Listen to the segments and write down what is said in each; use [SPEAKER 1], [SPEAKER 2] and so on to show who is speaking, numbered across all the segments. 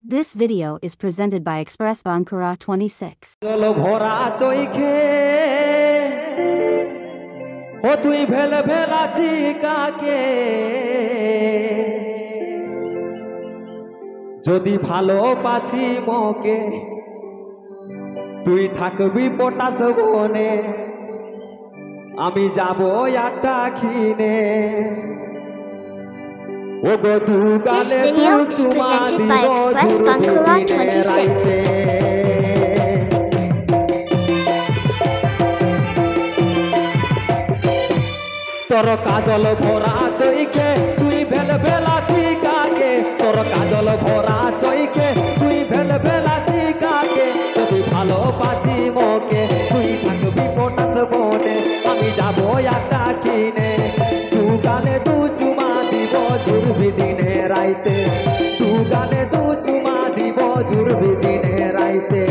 [SPEAKER 1] This video is presented by Express Bankura 26.
[SPEAKER 2] চলো ভরা চৈখে ও তুই ভেলে ভেলাছি কাকে যদি ভালো পাছি মকে তুই থাকবি পটাশ বনে আমি যাব আটা খিনে
[SPEAKER 3] This video is presented by Express Bankura 26.
[SPEAKER 2] তোর কাজল ভরা চৈখে তুই ভেলে ভেলাছি কাকে তোর কাজল ভরা চৈখে তুই ভেলে ভেলাছি কাকে যদি ভালো পাছি মকে তুই থাকবি পটাশ বনে আমি যাবো আটা কিনে তু গালে দু চুমা দিব জুড়বি দিনে রাইতে তু গালে দু চুমা দিব জুড়বি দিনে রাইতে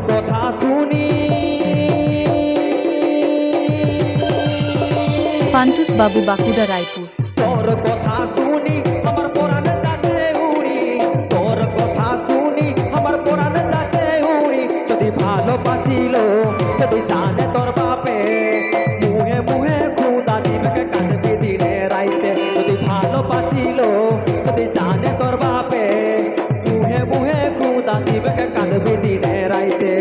[SPEAKER 2] কথা শুনি
[SPEAKER 1] Pantus Babu Bakuda Raipur.
[SPEAKER 2] তোর কথা শুনি আমার পরাণ যাচ্ছে উড়ি তোর কথা শুনি আমার পরাণ যাচ্ছে উড়ি যদি ভালো পাছিল যদি জানে তোর বাপে মুহে মুহে খুদা দিবে কাঁদবি দিনে রাইতে যদি ভালো পাছিল যদি জানে তোর বাপে মুহে মুহে খুদা দিবে কাঁদবি দিনে রাইতে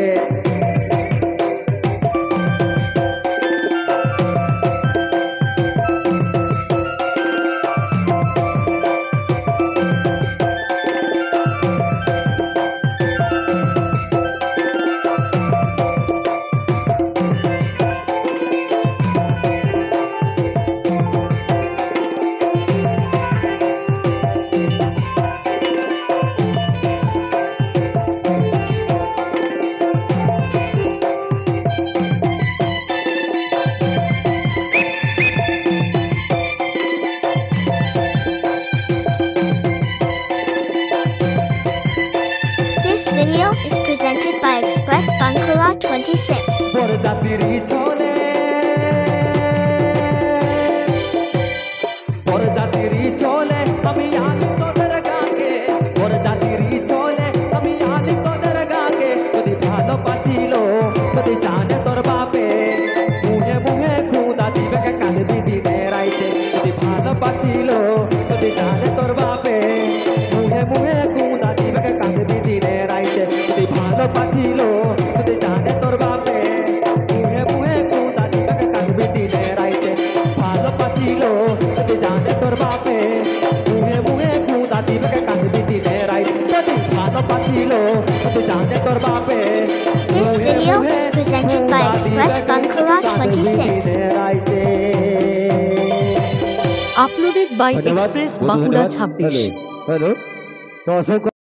[SPEAKER 3] This video is presented by Express Bankura 26.
[SPEAKER 2] বরযাত্রী চলে বরযাত্রী চলে আমি আলি তোদের গাকে বরযাত্রী চলে আমি আলি তোদের গাকে যদি ভালো পাছিল যদি জানে তোর বাপে মুহে মুহে খুদা দিবে কাঁদবি দিনে রাইতে যদি ভালো পাছিল যদি জানে তোর বাপে মুহে মুহে খুদা দিবে কাঁদবি দিনে রাইতে যদি ভালো পাছিল যদি জানে তোর বাপে মুহে মুহে খুদা দিবে কাঁদবি দিনে রাইতে ভালো পাছিল যদি জানে তোর বাপে মুহে মুহে খুদা দিবে কাঁদবি দিনে রাইতে যদি ভালো পাছিল যদি জানে তোর বাপে
[SPEAKER 3] This video is presented by Express Bankura 26.
[SPEAKER 1] Uploaded by Express Bankura 26.
[SPEAKER 2] Hello.